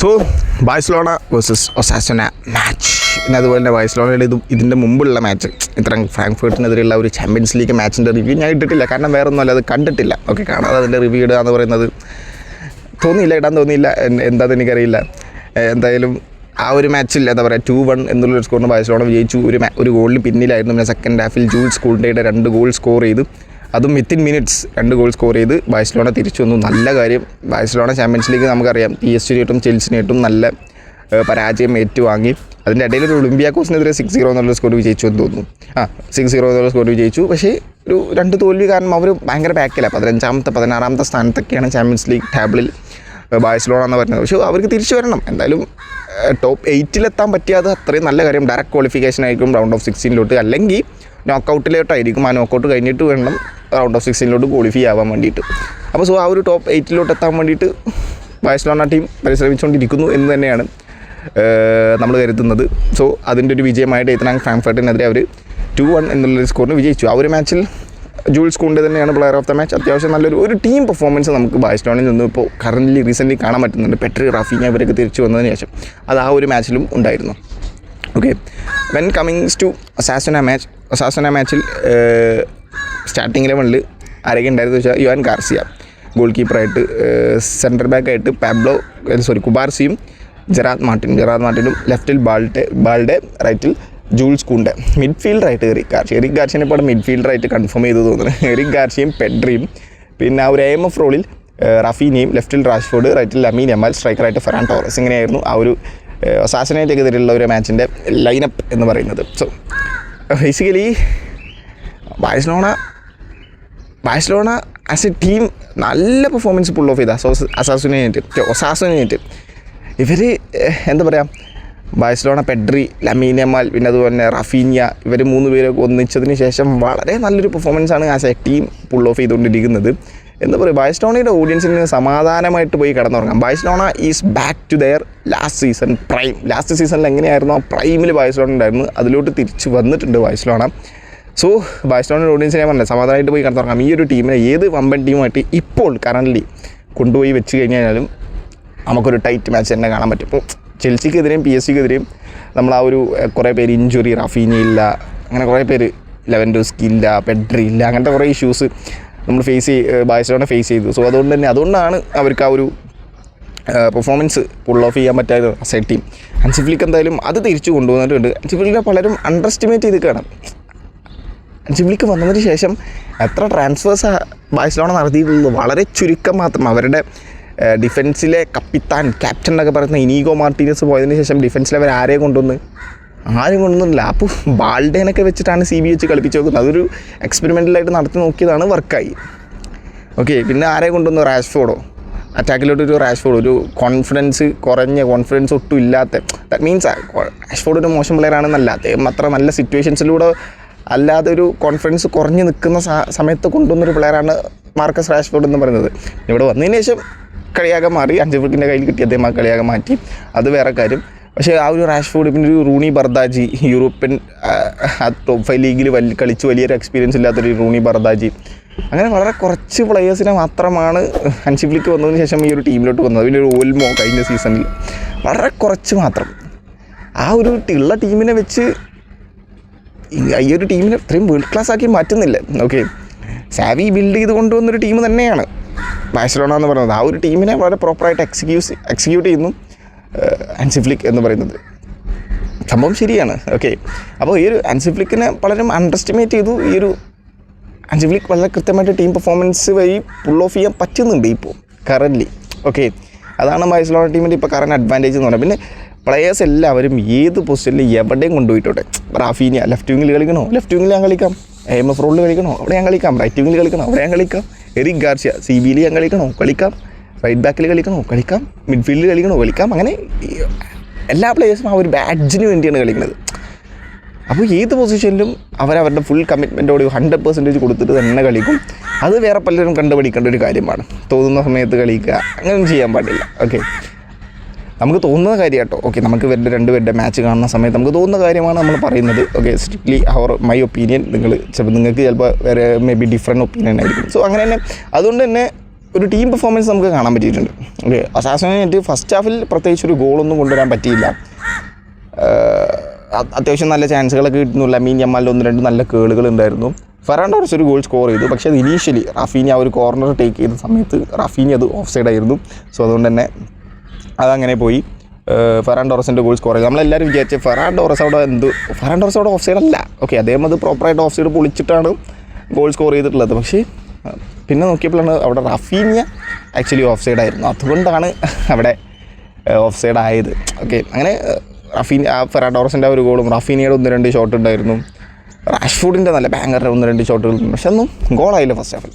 So Barcelona versus Osasuna match. പിന്നെ അതുപോലെ തന്നെ ബാഴ്സലോണയുടെ ഇതിൻ്റെ മുമ്പുള്ള മാച്ച് ഇത്രയും ഫ്രാങ്ക്ഫർട്ടിനെതിരെയുള്ള ഒരു ചാമ്പ്യൻസ് ലീഗ് മാച്ചിൻ്റെ റിവ്യൂ ഞാൻ ഇട്ടിട്ടില്ല. കാരണം വേറെ ഒന്നുമല്ല, അത് കണ്ടിട്ടില്ല. ഓക്കെ, കാണാതെ അതിൻ്റെ റിവ്യൂ ഇടുക എന്ന് പറയുന്നത് ഇടാൻ തോന്നിയില്ല. എന്താണെന്ന് എനിക്കറിയില്ല. എന്തായാലും ആ ഒരു മാച്ചിൽ എന്താ പറയുക 2-1 എന്നുള്ളൊരു സ്കോറിന് ബാഴ്സലോണ വിജയിച്ചു. ഒരു ഗോളിന് പിന്നിലായിരുന്നു. പിന്നെ സെക്കൻഡ് ഹാഫിൽ ജൂൾസ് കുണ്ടയുടെ 2 ഗോൾ സ്കോർ ചെയ്തു. അതും വിത്തിൻ മിനിറ്റ്സ് 2 ഗോൾ സ്കോർ ചെയ്ത് ബാഴ്സലോണ തിരിച്ചു വന്നു. നല്ല കാര്യം. ബാഴ്സലോണ ചാമ്പ്യൻസ് ലീഗ് നമുക്കറിയാം PSG-നേട്ടും ചെൽസിനായിട്ടും നല്ല പരാജയം ഏറ്റുവാങ്ങി. അതിൻ്റെ ഇടയിൽ ഒരു ഒളിമ്പിയാക്കോസിനെതിരെ 6-0 എന്നുള്ള സ്കോർ വിജയിച്ചു എന്ന് തോന്നുന്നു. 6-0 എന്നുള്ള സ്കോർ വിജയിച്ചു. പക്ഷേ ഒരു 2 തോൽവി കാരണം അവർ ഭയങ്കര ബാക്കിലാണ്. 15ാമത്തെ 16ാമത്തെ സ്ഥാനത്തൊക്കെയാണ് ചാമ്പ്യൻസ് ലീഗ് ടേബിളിൽ ബാഴ്സലോണ എന്ന് പറയുന്നത്. പക്ഷേ അവർക്ക് തിരിച്ചു വരണം. എന്തായാലും ടോപ്പ് 8-ലെത്താൻ പറ്റിയത് അത്രയും നല്ല കാര്യം. ഡയറക്റ്റ് ക്വാളിഫിക്കേഷൻ ആയിരിക്കും റൗണ്ട് ഓഫ് 16 അല്ലെങ്കിൽ നോക്കൗട്ടിലോട്ടായിരിക്കും. ആ നോക്കൗട്ട് കഴിഞ്ഞിട്ട് വേണം റൗണ്ട് ഓഫ് 16 ക്വാളിഫൈ ആവാൻ വേണ്ടിയിട്ട്. അപ്പോൾ ആ ഒരു ടോപ്പ് 8 എത്താൻ വേണ്ടിയിട്ട് ബാഴ്സലോണ ടീം പരിശ്രമിച്ചുകൊണ്ടിരിക്കുന്നു എന്ന് തന്നെയാണ് നമ്മൾ കരുതുന്നത്. സോ അതിൻ്റെ ഒരു വിജയമായിട്ട് ഇത്തരം ഫ്രാങ്ക്ഫർട്ടിനെതിരെ അവർ 2-1 എന്നുള്ളൊരു സ്കോറിന് വിജയിച്ചു. ആ ഒരു മാച്ചിൽ ജൂൾസ് കുണ്ടെ തന്നെയാണ് പ്ലെയർ ഓഫ് ദ മാച്ച്. അത്യാവശ്യം നല്ലൊരു ടീം പെർഫോമൻസ് നമുക്ക് ബാഴ്സലോണയിൽ നിന്ന് ഇപ്പോൾ റീസെൻ്റ്ലി കാണാൻ പറ്റുന്നുണ്ട്. പെട്രി, റാഫീഞ്ഞ ഇവരൊക്കെ തിരിച്ചു വന്നതിന് ശേഷം അത് ആ ഒരു മാച്ചിലും ഉണ്ടായിരുന്നു. Okay, when coming to Osasuna മാച്ചിൽ സ്റ്റാർട്ടിംഗ് 11 ആരൊക്കെ ഉണ്ടായിരുന്നു വെച്ചാൽ യുവാൻ ഗാർസിയ ഗോൾ കീപ്പറായിട്ട്, സെൻറ്റർ ബാക്കായിട്ട് കുബാർസിയും ജെറാദ് മാർട്ടിനും, ലെഫ്റ്റിൽ ബാൾഡെ, റൈറ്റിൽ ജൂൾസ് കുണ്ടെ, മിഡ്ഫീൽഡറായിട്ട് എറിക് ഗാർഷ്യനെ ഇപ്പോൾ മിഡ്ഫീൽഡറായിട്ട് കൺഫേം ചെയ്ത് തോന്നുന്നു. എറിക് ഗാർഷ്യയും പെഡ്രിയും, പിന്നെ ആ ഒരു AMF റോളിൽ റഫീനിയും, ലെഫ്റ്റിൽ റാഷ്ഫോർഡ്, റൈറ്റിൽ ലമീൻ യമാൽ, സ്ട്രൈക്കറായിട്ട് ഫെറാൻ ടോറസ്. ഇങ്ങനെയായിരുന്നു ആ ഒരു ഒസാസുനയ്ക്കെതിരെയുള്ള ഒരു മാച്ചിൻ്റെ ലൈനപ്പ് എന്ന് പറയുന്നത്. So basically Barcelona as a team നല്ല പെർഫോമൻസ് പുൾ ഓഫ് ചെയ്ത ഒസാസുനയായിട്ട് ഇവർ എന്താ പറയുക, ബാഴ്സലോണ പെഡ്രി, ലമീൻ യമാൽ, പിന്നെ അതുപോലെ തന്നെ റഫീഞ്ഞ, ഇവർ 3 പേരൊക്കെ ഒന്നിച്ചതിന് ശേഷം വളരെ നല്ലൊരു പെർഫോമൻസാണ് as a team pull off ചെയ്തുകൊണ്ടിരിക്കുന്നത്. എന്താ പറയുക, ബാഴ്സലോണയുടെ ഓഡിയൻസിന് സമാധാനമായിട്ട് പോയി കിടന്നുറങ്ങാം. Barcelona is back to their last season prime. Last സീസണിൽ എങ്ങനെയായിരുന്നു ആ പ്രൈമിൽ ബാഴ്സലോണ ഉണ്ടായിരുന്നു, അതിലോട്ട് തിരിച്ച് വന്നിട്ടുണ്ട് ബാഴ്സലോണ. സോ ബാഴ്സലോണയുടെ ഓഡിയൻസിനെ ഞാൻ പറഞ്ഞത് സമാധാനമായിട്ട് പോയി കിടന്നുറങ്ങാം. ഈ ഒരു ടീമിനെ ഏത് വമ്പൻ ടീമായിട്ട് ഇപ്പോൾ കറൻ്റ്ലി കൊണ്ടുപോയി വെച്ച് കഴിഞ്ഞാലും നമുക്കൊരു ടൈറ്റ് മാച്ച് തന്നെ കാണാൻ പറ്റും. ഇപ്പോൾ ചെൽസിക്കെതിരെയും PSG-ക്കെതിരെയും നമ്മൾ ആ ഒരു കുറേ പേര് ഇഞ്ചുറി, റഫീനി ഇല്ല, അങ്ങനെ കുറേ പേര്, ലെവൻഡോസ്കി ഇല്ല, പെഡ്രി ഇല്ല, അങ്ങനത്തെ കുറേ ഇഷ്യൂസ് നമ്മൾ ബാഴ്സലോണ ഫേസ് ചെയ്തു. സോ അതുകൊണ്ടാണ് അവർക്ക് ആ ഒരു പെർഫോമൻസ് പുൾ ഓഫ് ചെയ്യാൻ പറ്റാതെ ആസ് എ ടീം. ഹാൻസി ഫ്ലിക്ക് എന്തായാലും അത് തിരിച്ചു കൊണ്ടുവന്നിട്ടുണ്ട്. ഹാൻസി ഫ്ലിക്കിനെ പലരും അണ്ടർ എസ്റ്റിമേറ്റ് ചെയ്ത് കാണാം. ഹാൻസി ഫ്ലിക്ക് വന്നതിന് ശേഷം എത്ര ട്രാൻസ്ഫേഴ്സ് ബാഴ്സലോണ നടത്തിയിട്ടുള്ളത് വളരെ ചുരുക്കം മാത്രം. അവരുടെ ഡിഫൻസിലെ ക്യാപ്റ്റൻ എന്നൊക്കെ പറയുന്ന ഇനീഗോ മാർട്ടീനസ് പോയതിന് ശേഷം ഡിഫൻസിൽ അവർ ആരും കൊണ്ടുവന്നില്ല. അപ്പോൾ ബാൾഡേനൊക്കെ വെച്ചിട്ടാണ് CB വെച്ച് കളിപ്പിച്ച് നോക്കുന്നത്. അതൊരു എക്സ്പെരിമെൻ്റലായിട്ട് നടത്തി നോക്കിയതാണ്, വർക്കായി. ഓക്കെ, പിന്നെ ആരെ കൊണ്ടുവന്നു? റാഷ്ഫോർഡോ, അറ്റാക്കിലോട്ടൊരു റാഷ്ഫോർഡ്, ഒരു കോൺഫിഡൻസ് ഒട്ടും ഇല്ലാത്ത, ദാറ്റ് മീൻസ് റാഷ്ഫോർഡ് ഒരു മോശം പ്ലെയർ ആണെന്നല്ല, അദ്ദേഹം അത്ര നല്ല സിറ്റുവേഷൻസിലൂടെ അല്ലാതെ ഒരു കോൺഫിഡൻസ് കുറഞ്ഞ് നിൽക്കുന്ന സമയത്ത് കൊണ്ടുവന്നൊരു പ്ലെയറാണ് മാർക്കസ് റാഷ്ഫോർഡ് എന്ന് പറയുന്നത്. ഇവിടെ വന്നതിന് ശേഷം കളിയാകെ മാറി, ഹാൻസി ഫ്ലിക്കിൻ്റെ കയ്യിൽ കിട്ടി, അദ്ദേഹം ആ കളിയാകെ മാറ്റി, അത് വേറെ കാര്യം. പക്ഷേ ആ ഒരു റാഷ്ഫോർഡ്, പിന്നെ ഒരു റൂണി ബർദാജി, യൂറോപ്യൻ ടോപ്പ് 5 ലീഗിൽ കളിച്ച് വലിയൊരു എക്സ്പീരിയൻസ് ഇല്ലാത്തൊരു റൂണി ബർദാജി, അങ്ങനെ വളരെ കുറച്ച് പ്ലെയേഴ്സിനെ മാത്രമാണ് ഹാൻസി ഫ്ലിക്ക് വന്നതിന് ശേഷം ഈ ഒരു ടീമിലോട്ട് വന്നത്. പിന്നെ ഒരു ഓൽമോ കഴിഞ്ഞ സീസണിൽ വളരെ കുറച്ച് മാത്രം. ആ ഒരു ഉള്ള ടീമിനെ വെച്ച് ഈ ഒരു ടീമിനെ ഇത്രയും വേൾഡ് ക്ലാസ് ആക്കി മാറ്റുന്നില്ല. ഓക്കെ, സാവി ബിൽഡ് ചെയ്ത് കൊണ്ടുവന്നൊരു ടീം തന്നെയാണ് ബാഴ്സലോണ എന്ന് പറയുന്നത്. ആ ഒരു ടീമിനെ വളരെ പ്രോപ്പറായിട്ട് എക്സിക്യൂട്ട് ചെയ്യുന്നു ഹാൻസി ഫ്ലിക്ക് എന്ന് പറയുന്നത്. സംഭവം ശരിയാണ്. ഓക്കെ, അപ്പോൾ ഈ ഒരു ഹാൻസി ഫ്ലിക്കിനെ പലരും അണ്ടർ എസ്റ്റിമേറ്റ് ചെയ്തു. ഈ ഒരു ഹാൻസി ഫ്ലിക്ക് വളരെ കൃത്യമായിട്ട് ടീം പെർഫോമൻസ് വഴി പുൾ ഓഫ് ചെയ്യാൻ പറ്റുന്നുണ്ട് ഇപ്പോൾ കറൻ്റ്ലി. ഓക്കെ, അതാണ് ബാഴ്സലോണ ടീമിൻ്റെ ഇപ്പോൾ കറൻറ്റ് അഡ്വാൻറ്റേജ് എന്ന് പറയുന്നത്. പിന്നെ പ്ലെയേഴ്സ് എല്ലാവരും ഏത് പൊസിഷനിൽ എവിടെയും കൊണ്ടുപോയിട്ടോട്ടെ. റാഫീനിയ ലെഫ്റ്റ് വിങ്ങിൽ കളിക്കണോ, ലെഫ്റ്റ് വിങ്ങിൽ ഞാൻ കളിക്കാം. AMF റോളിൽ കളിക്കണോ, അവിടെ ഞാൻ കളിക്കാം. റൈറ്റ് വിങ്ങിൽ കളിക്കണോ, അവിടെ ഞാൻ കളിക്കാം. എറിക് ഗാർഷ്യ CBയിൽ ഞാൻ കളിക്കാം. റൈറ്റ് ബാക്കിൽ കളിക്കാം. മിഡ്ഫീൽഡിൽ കളിക്കാം. അങ്ങനെ എല്ലാ പ്ലേയേഴ്സും ആ ഒരു ബാഡ്ജിന് വേണ്ടിയാണ് കളിക്കുന്നത്. അപ്പോൾ ഏത് പൊസിഷനിലും അവരവരുടെ ഫുൾ കമ്മിറ്റ്മെൻറ്റോട് 100% കൊടുത്തിട്ട് തന്നെ കളിക്കും. അത് വേറെ പലരും കണ്ടുപിടിക്കേണ്ട ഒരു കാര്യമാണ്. തോന്നുന്ന സമയത്ത് കളിക്കുക, അങ്ങനെയൊന്നും ചെയ്യാൻ പാടില്ല. ഓക്കെ, നമുക്ക് തോന്നുന്ന കാര്യം കേട്ടോ. ഓക്കെ, നമുക്ക് ഇവരുടെ 2 പേരുടെ മാച്ച് കാണുന്ന സമയത്ത് നമുക്ക് തോന്നുന്ന കാര്യമാണ് നമ്മൾ പറയുന്നത്. Okay, strictly my opinion. നിങ്ങൾക്ക് ചിലപ്പോൾ വേറെ മേ ബി ഡിഫറെൻറ്റ് ഒപ്പീനിയൻ ആയിരിക്കും. സോ അങ്ങനെ തന്നെ അതുകൊണ്ട് തന്നെ ഒരു ടീം പെർഫോമൻസ് നമുക്ക് കാണാൻ പറ്റിയിട്ടുണ്ട്. ഓക്കെ, അസാസിനായിട്ട് ഫസ്റ്റ് ഹാഫിൽ പ്രത്യേകിച്ച് ഒരു ഗോളൊന്നും കൊണ്ടുവരാൻ പറ്റിയില്ല. അത്യാവശ്യം നല്ല ചാൻസുകളൊക്കെ കിട്ടുന്നു. ലമീൻ യമാലിൽ 1-2 നല്ല കേളുകൾ ഉണ്ടായിരുന്നു. ഫെറാൻ ടോറസ് ഒരു ഗോൾ സ്കോർ ചെയ്തു. പക്ഷേ അത് ഇനീഷ്യലി റാഫീനി ആ ഒരു കോർണർ ടേക്ക് ചെയ്ത സമയത്ത് റാഫീനി അത് ഓഫ് സൈഡ് ആയിരുന്നു. സോ അതുകൊണ്ട് തന്നെ അതങ്ങനെ പോയി. ഫെറാൻ ടോറസിൻ്റെ ഗോൾ സ്കോർ ചെയ്തു. നമ്മളെല്ലാവരും വിചാരിച്ചത് ഫെറാൻ ടോറസ് അവിടെ ഓഫ് സൈഡ് അല്ല. ഓക്കെ, അദ്ദേഹം അത് പ്രോപ്പറായിട്ട് ഓഫ് സൈഡ് പൊളിച്ചിട്ടാണ് ഗോൾ സ്കോർ ചെയ്തിട്ടുള്ളത്. പക്ഷേ പിന്നെ നോക്കിയപ്പോഴാണ് അവിടെ റാഫീനിയ ആക്ച്വലി ഓഫ് സൈഡ് ആയിരുന്നു. അതുകൊണ്ടാണ് അവിടെ ഓഫ് സൈഡ് ആയത്. ഓക്കെ, അങ്ങനെ ഫെറാൻ ടോറസിൻ്റെ ഒരു ഗോളും റാഫീനിയുടെ 1-2 ഷോട്ട് ഉണ്ടായിരുന്നു. റാഷ്ഫോർഡിൻ്റെ നല്ല ബാങ്കറിൻ്റെ 1-2 ഷോട്ടുകൾ, പക്ഷെ ഒന്നും ഗോളായില്ല ഫസ്റ്റ് ഹാഫിൽ.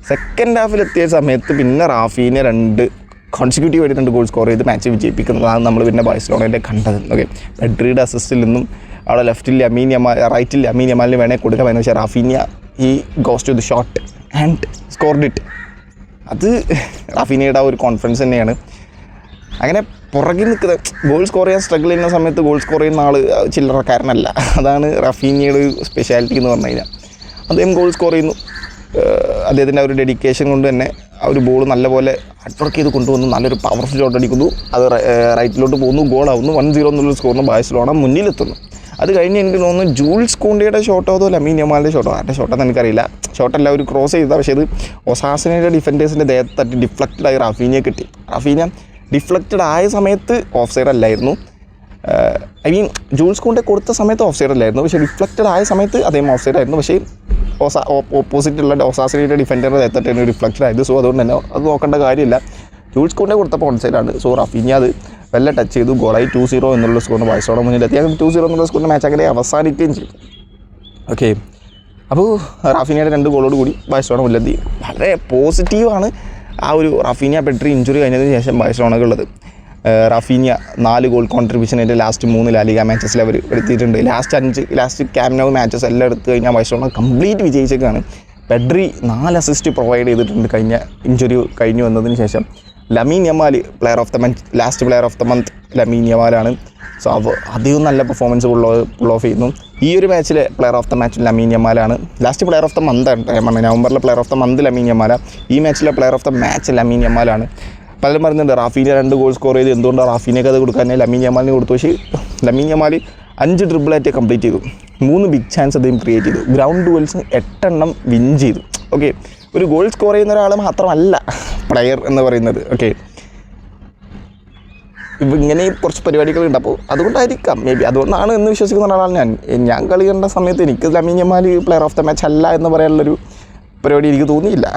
സെക്കൻഡ് ഹാഫിൽ എത്തിയ സമയത്ത് പിന്നെ റാഫീനിയ 2 കോൺസിക്യൂട്ടീവ് ആയിട്ട് 2 ഗോൾ സ്കോർ ചെയ്ത് മാച്ച് വിജയിപ്പിക്കുന്നതാണ് നമ്മൾ പിന്നെ ബാഴ്സലോണയുടെ കണ്ടത്. ഓക്കെ, പെഡ്രിയുടെ അസിസ്റ്റിൽ നിന്നും അവിടെ ലെഫ്റ്റിൽ റൈറ്റിൽ ലമീൻ യമാലിന് വേണേൽ കൊടുക്കാമെന്ന് വെച്ചാൽ റാഫീനിയ ഈ goes to the shot and scored it. അത് റാഫീനിയയുടെ ആ ഒരു കോൺഫിഡൻസ് തന്നെയാണ്. അങ്ങനെ പുറകിൽ നിൽക്കുന്ന ഗോൾ സ്കോർ ചെയ്യാൻ സ്ട്രഗിൾ ചെയ്യുന്ന സമയത്ത് ഗോൾ സ്കോർ ചെയ്യുന്ന ആൾ ചില്ലറക്കാരനല്ല. അതാണ് റാഫീനിയയുടെ ഒരു സ്പെഷ്യാലിറ്റി എന്ന് പറഞ്ഞു കഴിഞ്ഞാൽ. അദ്ദേഹം ഗോൾ സ്കോർ ചെയ്യുന്നു. അദ്ദേഹത്തിൻ്റെ ആ ഒരു ഡെഡിക്കേഷൻ കൊണ്ട് തന്നെ ആ ഒരു ബോൾ നല്ലപോലെ അട്രാക്ട് ചെയ്ത് കൊണ്ടുവന്നു. നല്ലൊരു പവർഫുൾ ഷോട്ട് അടിക്കുന്നു. അത് റൈറ്റിലോട്ട് പോകുന്നു, ഗോളാവുന്നു. 1-0 എന്നുള്ള സ്കോറിന് ബാഴ്സലോണ മുന്നിലെത്തുന്നു. അത് കഴിഞ്ഞ് എനിക്ക് തോന്നുന്നു ജൂൾസ് കൂണ്ടയുടെ ഷോട്ടോ അതോ ലമീൻ യമാലിൻ്റെ ഷോട്ടോ, ആരുടെ ഷോട്ടെന്ന് എനിക്കറിയില്ല. ഷോട്ടല്ല, ഒരു ക്രോസ് ചെയ്താൽ, പക്ഷേ ഇത് ഒസാസിനയുടെ ഡിഫൻഡേഴ്സിൻ്റെ ദേഹത്ത് തട്ടി ഡിഫ്ലക്റ്റഡായി റാഫീനിയെ കിട്ടി. റാഫീനിയ ഡിഫ്ലക്റ്റഡ് ആയ സമയത്ത് ഓഫ് സൈഡ് അല്ലായിരുന്നു. ഐ മീൻ ജൂൾസ് കൂണ്ടെ കൊടുത്ത സമയത്ത് ഓഫ് സൈഡ് അല്ലായിരുന്നു, പക്ഷേ ഡിഫ്ലക്റ്റഡ് ആയ സമയത്ത് അദ്ദേഹം ഓഫ് സൈഡ് ആയിരുന്നു. പക്ഷേ ഓപ്പോസിറ്റുള്ള ഒസാസിനയുടെ ഡിഫൻഡറിൻ്റെ ദേഹത്തട്ടായിരുന്നു ഡിഫ്ലക്റ്റഡ് ആയത്. സോ അതുകൊണ്ട് തന്നെ അത് നോക്കേണ്ട കാര്യമില്ല. ജൂൾസ് കൂണ്ടെ കൊടുത്തപ്പോൾ ഓൺ സൈഡാണ്. സോ റാഫീനിയ അത് വെല്ല ടച്ച് ചെയ്തു. ഗോളായി 2-0 എന്നുള്ള സ്കോറിന് ബാഴ്സലോണ മുന്നിലെത്തി. അങ്ങനെ 2-0 എന്നുള്ള സ്കോറിന് മാച്ച് അങ്ങനെ അവസാനിക്കുകയും ചെയ്തു. ഓക്കെ, അപ്പോൾ റാഫീനിയയുടെ 2 ഗോളോട് കൂടി ബാഴ്സലോണ മുന്നിലെത്തി. വളരെ പോസിറ്റീവാണ് ആ ഒരു റാഫീനിയ പെഡ്രി ഇഞ്ചുറി കഴിഞ്ഞതിന് ശേഷം ബാഴ്സലോണക്കുള്ളത്. റാഫീനിയ 4 ഗോൾ കോൺട്രിബ്യൂഷൻ അതിൻ്റെ ലാസ്റ്റ് 3 ലാലിഗ മാച്ചസിൽ അവർ എടുത്തിട്ടുണ്ട്. ലാസ്റ്റ് ക്യാമ്പ് നൗ മാച്ചസ് എല്ലാം എടുത്തു കഴിഞ്ഞാൽ ബാഴ്സലോണ കംപ്ലീറ്റ് വിജയിച്ചേക്കാണ്. പെഡ്രി 4 അസിസ്റ്റ് പ്രൊവൈഡ് ചെയ്തിട്ടുണ്ട് കഴിഞ്ഞ ഇഞ്ചുറി കഴിഞ്ഞു വന്നതിന് ശേഷം. Lamine Yamal player of the month, last player of the month Lamine യമാലാണ്. സോ അധികം നല്ല പെർഫോമൻസ് പുൾ ഓഫ് ചെയ്യുന്നു. ഈ ഒരു മാച്ചിലെ player of the match Lamine യമാലാണ്. Last player of the month ആണ്, നവംബറിലെ player of the month Lamine യമാലാണ്. ഈ മാച്ചിലെ player of the match Lamine യമാലാണ്. പലരും പറയുന്നുണ്ട് റാഫീനിയ 2 ഗോൾ സ്കോർ ചെയ്ത് എന്തുകൊണ്ടാണ് റാഫീനിയക്ക് അത് കൊടുക്കാൻ ലമീൻ യമാലിന് കൊടുത്തു. പക്ഷേ ലമീൻ യമാൽ 5 ഡ്രിബിളായിട്ട് കംപ്ലീറ്റ് ചെയ്തു. 3 ബിഗ് ചാൻസ് അദ്ദേഹം ക്രിയേറ്റ് ചെയ്തു. ഗ്രൗണ്ട് ഡുവൽസ് 8 എണ്ണം വിൻ ചെയ്തു. ഓക്കെ, ഒരു ഗോൾ സ്കോർ ചെയ്യുന്ന ഒരാൾ മാത്രമല്ല പ്ലെയർ എന്ന് പറയുന്നത്. ഓക്കെ, ഇങ്ങനെ കുറച്ച് പരിപാടികളുണ്ട്. അപ്പോൾ അതുകൊണ്ടായിരിക്കാം, മേ ബി അതുകൊണ്ടാണ് എന്ന് വിശ്വസിക്കുന്ന ഒരാളാണ് ഞാൻ കളി കണ്ട സമയത്ത് എനിക്ക് Lamine Yamal player of the match അല്ല എന്ന് പറയാനുള്ളൊരു പരിപാടി എനിക്ക് തോന്നിയില്ല.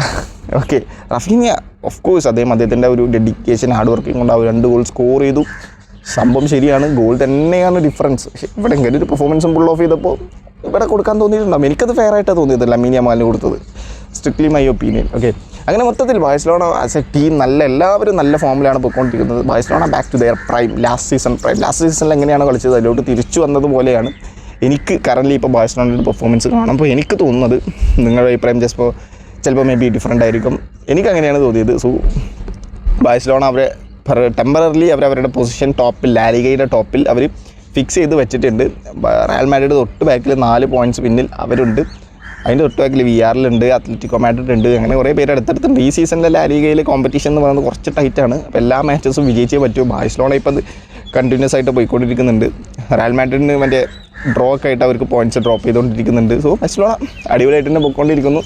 ഓക്കെ, റാഫീനിയ ഓഫ് കോഴ്സ് അദ്ദേഹത്തിൻ്റെ ഒരു ഡെഡിക്കേഷൻ ഹാർഡ് വർക്കിംഗ് കൊണ്ട് ആ 2 ഗോൾ സ്കോർ ചെയ്തു. സംഭവം ശരിയാണ്, ഗോൾ തന്നെയാണ് ഡിഫറൻസ്. പക്ഷേ ഇവിടെ ഇങ്ങനെ ഒരു പെർഫോമൻസും പുൾ ഓഫ് ചെയ്തപ്പോൾ ഇവിടെ കൊടുക്കാൻ തോന്നിയിട്ടുണ്ടാകും. എനിക്കത് ഫെയർ ആയിട്ടാണ് തോന്നിയത് ലമീൻ യമാലിന് കൊടുത്തത്, സ്ട്രിക്ട്ലി മൈ ഒപ്പീനിയൻ. ഓക്കെ, അങ്ങനെ മൊത്തത്തിൽ ബാഴ്സലോണ ആസ് എ ടീം എല്ലാവരും നല്ല ഫോമിലാണ് പോയിക്കൊണ്ടിരിക്കുന്നത്. Barcelona back to their prime, last സീസണിൽ എങ്ങനെയാണ് കളിച്ചത് അതിലോട്ട് തിരിച്ചു വന്നതുപോലെയാണ് എനിക്ക് കറൻറ്റ്ലി ഇപ്പോൾ ബാഴ്സലോണയുടെ പെർഫോമൻസ് കാണുമ്പോൾ എനിക്ക് തോന്നുന്നത്. നിങ്ങളുടെ അഭിപ്രായം ചിലപ്പോൾ മേ ബി ഡിഫറൻ്റ് ആയിരിക്കും. എനിക്കങ്ങനെയാണ് തോന്നിയത്. സോ ബാഴ്സലോണ അവരെ ടെമ്പററിലി അവരവരുടെ പൊസിഷൻ ടോപ്പിൽ, ലാലിഗയുടെ ടോപ്പിൽ അവർ ഫിക്സ് ചെയ്ത് വെച്ചിട്ടുണ്ട്. റയൽ മാഡ്രിഡ് തൊട്ട് ബാക്കിൽ 4 പോയിൻറ്റ്സ് പിന്നിൽ അവരുണ്ട്. അതിൻ്റെ തൊട്ട് ബാക്കിൽ വിആറിലുണ്ട്, അത്ലറ്റിക്കോ മാഡ്രിഡ് ഉണ്ട്, അങ്ങനെ കുറേ പേര് അടുത്തടുത്തുണ്ട്. ഈ സീസണിലെ ലാലിഗയിലെ കോമ്പറ്റീഷൻ എന്ന് പറയുന്നത് കുറച്ച് ടൈറ്റാണ്. അപ്പോൾ എല്ലാ മാച്ചസും വിജയിച്ചേ പറ്റൂ. ബാഴ്സലോണ ഇപ്പോൾ അത് കണ്ടിന്യൂസ് ആയിട്ട് പോയിക്കൊണ്ടിരിക്കുന്നുണ്ട്. റയൽ മാഡ്രിഡിന് മറ്റേ ഡ്രോ ഒക്കെ ആയിട്ട് അവർക്ക് പോയിൻറ്റ്സ് ഡ്രോപ്പ് ചെയ്തുകൊണ്ടിരിക്കുന്നുണ്ട്. സോ ബാഴ്സലോണ അടിപൊളിയായിട്ട് തന്നെ പോയിക്കൊണ്ടിരിക്കുന്നു.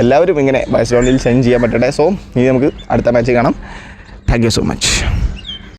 എല്ലാവരും ഇങ്ങനെ ബാഴ്സലോണയിൽ ഷൈൻ ചെയ്യാൻ പറ്റട്ടെ. സോ ഇനി നമുക്ക് അടുത്ത മാച്ച് കാണാം. Thank you so much.